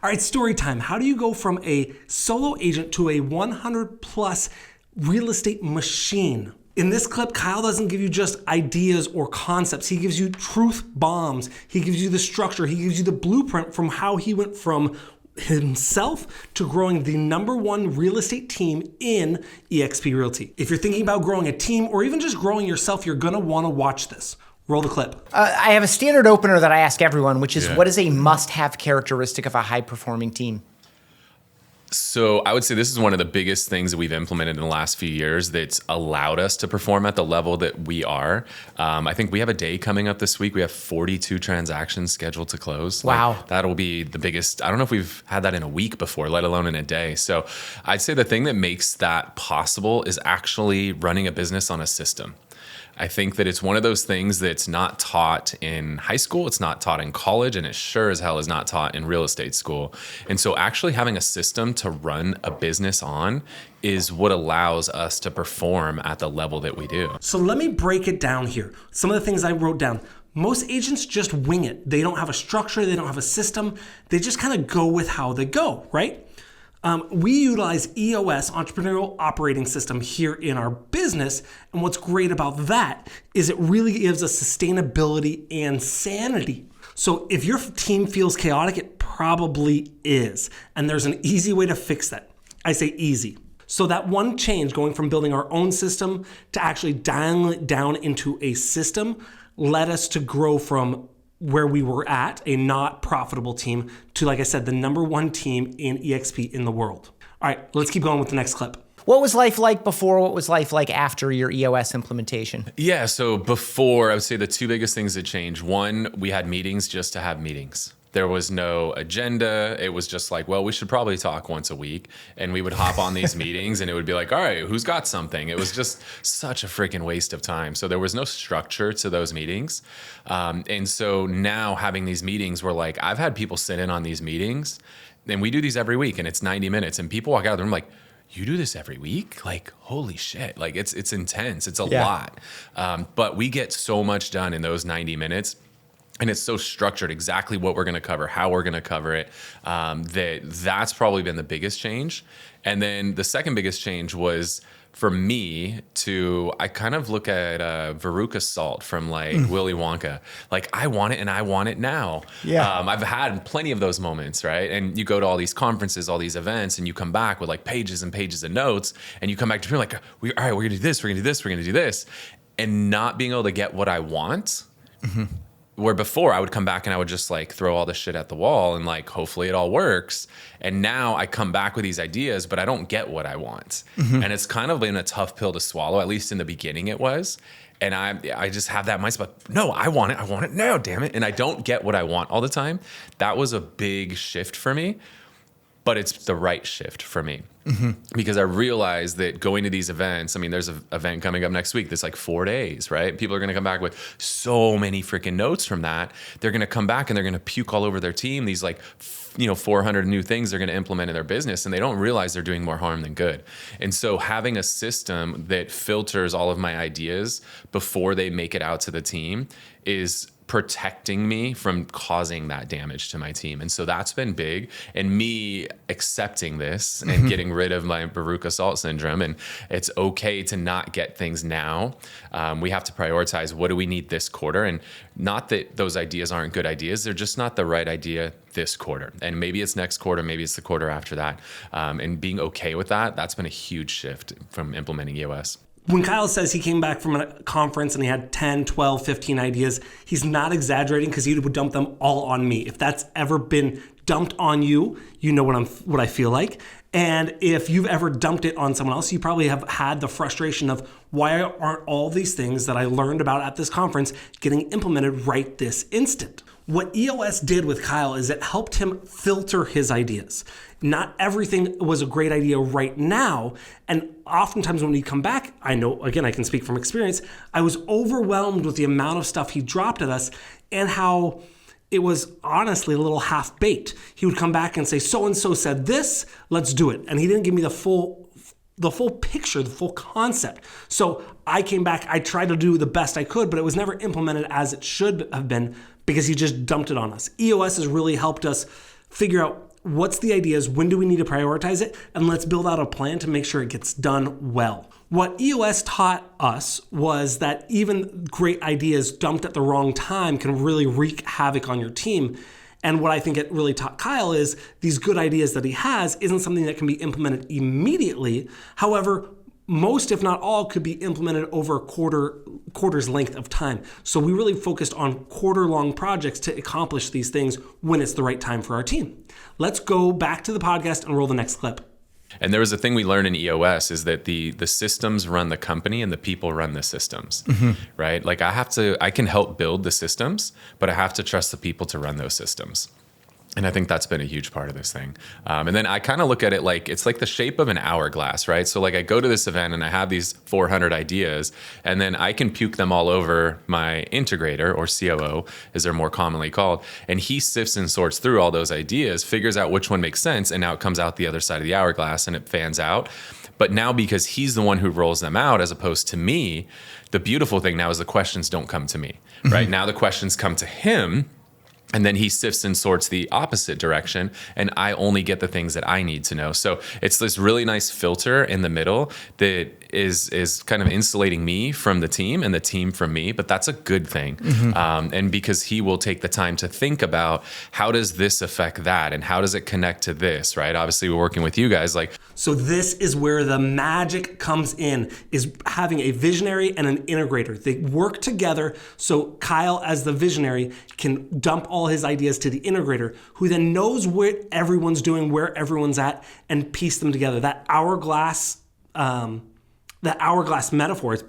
All right, story time. How do you go from a solo agent to a 100 plus real estate machine? In this clip, Kyle doesn't give you just ideas or concepts. He gives you truth bombs. He gives you the structure. He gives you the blueprint from how he went from himself to growing the #1 real estate team in eXp Realty. If you're thinking about growing a team or even just growing yourself, you're gonna wanna watch this. Roll the clip. I have a standard opener that I ask everyone, which is what is a must-have characteristic of a high-performing team? So I would say this is one of the biggest things that we've implemented in the last few years that's allowed us to perform at the level that we are. I think we have a day coming up this week. We have 42 transactions scheduled to close. Wow. That'll be the biggest. I don't know if we've had that in a week before, let alone in a day. So I'd say the thing that makes that possible is actually running a business on a system. I think that it's one of those things that's not taught in high school, it's not taught in college, and it sure as hell is not taught in real estate school. And so actually having a system to run a business on is what allows us to perform at the level that we do. So let me break it down here. Some of the things I wrote down. Most agents just wing it. They don't have a structure, they don't have a system. They just kind of go with how they go, right? We utilize EOS, Entrepreneurial Operating System, here in our business. And what's great about that is it really gives us sustainability and sanity. So if your team feels chaotic, it probably is. And there's an easy way to fix that. I say easy. So that one change, going from building our own system to actually dialing it down into a system, led us to grow from where we were at, a not profitable team, to, like I said, the #1 team in eXp in the world. All right, let's keep going with the next clip. What was life like before? What was life like after your EOS implementation? Yeah, so before, I would say the two biggest things that changed. One, we had meetings just to have meetings. There was no agenda. It was just like, well, we should probably talk once a week. And we would hop on these meetings and it would be like, all right, who's got something? It was just such a freaking waste of time. So there was no structure to those meetings. And so now having these meetings, we're like, I've had people sit in on these meetings and we do these every week and it's 90 minutes and people walk out of the room like, you do this every week? Like, holy shit. Like it's intense. It's a lot. But we get so much done in those 90 minutes. And it's so structured, exactly what we're going to cover, how we're going to cover it, that's probably been the biggest change. And then the second biggest change was for me I kind of look at Veruca Salt from Willy Wonka. Like, I want it and I want it now. Yeah. I've had plenty of those moments, right? And you go to all these conferences, all these events, and you come back with like pages and pages of notes, and you come back to people like, all right, we're going to do this, we're going to do this, we're going to do this. And not being able to get what I want. Mm-hmm. Where before I would come back and I would just like throw all this shit at the wall and like, hopefully it all works. And now I come back with these ideas, but I don't get what I want. Mm-hmm. And it's kind of been a tough pill to swallow, at least in the beginning it was. And I just have that mindset, but no, I want it now, damn it. And I don't get what I want all the time. That was a big shift for me, but it's the right shift for me. Mm-hmm. Because I realized that going to these events, I mean, there's an event coming up next week that's like 4 days, right? People are going to come back with so many freaking notes from that. They're going to come back and they're going to puke all over their team. These 400 new things they're going to implement in their business, and they don't realize they're doing more harm than good. And so having a system that filters all of my ideas before they make it out to the team is protecting me from causing that damage to my team. And so that's been big. And me accepting this and getting rid of my Veruca Salt syndrome. And it's okay to not get things now. We have to prioritize, what do we need this quarter? And not that those ideas aren't good ideas. They're just not the right idea this quarter. And maybe it's next quarter, maybe it's the quarter after that. And being okay with that, that's been a huge shift from implementing EOS. When Kyle says he came back from a conference and he had 10, 12, 15 ideas, he's not exaggerating, because he would dump them all on me. If that's ever been dumped on you, you know what I feel like. And if you've ever dumped it on someone else, you probably have had the frustration of, why aren't all these things that I learned about at this conference getting implemented right this instant? What EOS did with Kyle is it helped him filter his ideas. Not everything was a great idea right now. And oftentimes when we come back, I know, again, I can speak from experience, I was overwhelmed with the amount of stuff he dropped at us and how it was honestly a little half-baked. He would come back and say, so-and-so said this, let's do it. And he didn't give me the full picture, the full concept. So I came back, I tried to do the best I could, but it was never implemented as it should have been, because he just dumped it on us. EOS has really helped us figure out what's the ideas, when do we need to prioritize it, and let's build out a plan to make sure it gets done well. What EOS taught us was that even great ideas dumped at the wrong time can really wreak havoc on your team. And what I think it really taught Kyle is these good ideas that he has isn't something that can be implemented immediately. However, most, if not all, could be implemented over a quarter's length of time. So we really focused on quarter-long projects to accomplish these things when it's the right time for our team. Let's go back to the podcast and roll the next clip. And there was a thing we learned in EOS is that the systems run the company and the people run the systems, right? Like I can help build the systems, but I have to trust the people to run those systems. And I think that's been a huge part of this thing. And then I kind of look at it like it's like the shape of an hourglass, right? So like I go to this event and I have these 400 ideas, and then I can puke them all over my integrator, or COO, as they're more commonly called. And he sifts and sorts through all those ideas, figures out which one makes sense, and now it comes out the other side of the hourglass and it fans out. But now, because he's the one who rolls them out as opposed to me, the beautiful thing now is the questions don't come to me, right? Now the questions come to him. And then he sifts and sorts the opposite direction, and I only get the things that I need to know. So it's this really nice filter in the middle that is kind of insulating me from the team and the team from me, but that's a good thing. And because he will take the time to think about how does this affect that and how does it connect to this, right? Obviously, we're working with you guys. So this is where the magic comes in, is having a visionary and an integrator. They work together so Kyle, as the visionary, can dump all his ideas to the integrator, who then knows what everyone's doing, where everyone's at, and piece them together. That hourglass metaphor is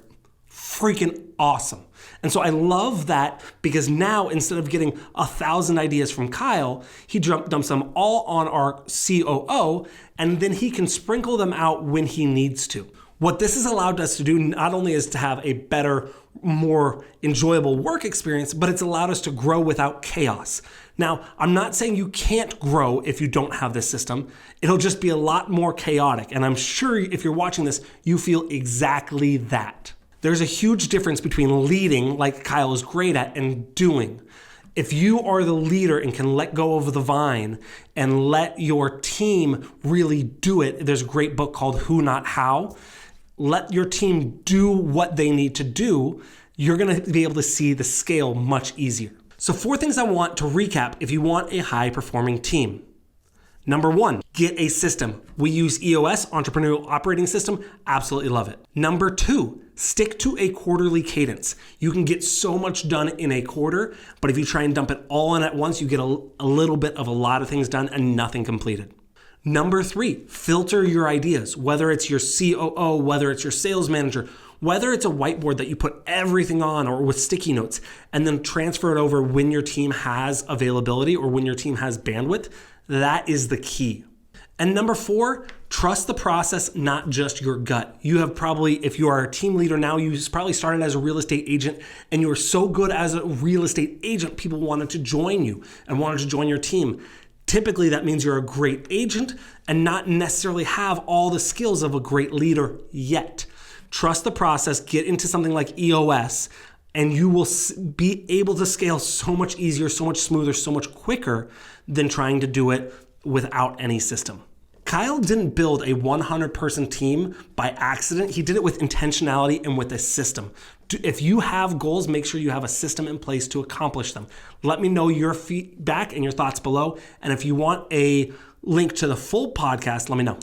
freaking awesome. And so I love that, because now instead of getting 1,000 ideas from Kyle, he dumps them all on our COO, and then he can sprinkle them out when he needs to. What this has allowed us to do not only is to have a better, more enjoyable work experience, but it's allowed us to grow without chaos. Now, I'm not saying you can't grow if you don't have this system. It'll just be a lot more chaotic. And I'm sure if you're watching this, you feel exactly that. There's a huge difference between leading, like Kyle is great at, and doing. If you are the leader and can let go of the vine and let your team really do it, there's a great book called Who Not How. Let your team do what they need to do, you're going to be able to see the scale much easier. So 4 things I want to recap if you want a high-performing team. Number 1, get a system. We use EOS, Entrepreneurial Operating System. Absolutely love it. Number 2, stick to a quarterly cadence. You can get so much done in a quarter, but if you try and dump it all in at once, you get a little bit of a lot of things done and nothing completed. Number 3, filter your ideas, whether it's your COO, whether it's your sales manager, whether it's a whiteboard that you put everything on or with sticky notes, and then transfer it over when your team has availability or when your team has bandwidth. That is the key. And number 4, trust the process, not just your gut. You have probably, if you are a team leader now, you probably started as a real estate agent, and you were so good as a real estate agent, people wanted to join you and wanted to join your team. Typically, that means you're a great agent and not necessarily have all the skills of a great leader yet. Trust the process, get into something like EOS, and you will be able to scale so much easier, so much smoother, so much quicker than trying to do it without any system. Kyle didn't build a 100-person team by accident. He did it with intentionality and with a system. If you have goals, make sure you have a system in place to accomplish them. Let me know your feedback and your thoughts below. And if you want a link to the full podcast, let me know.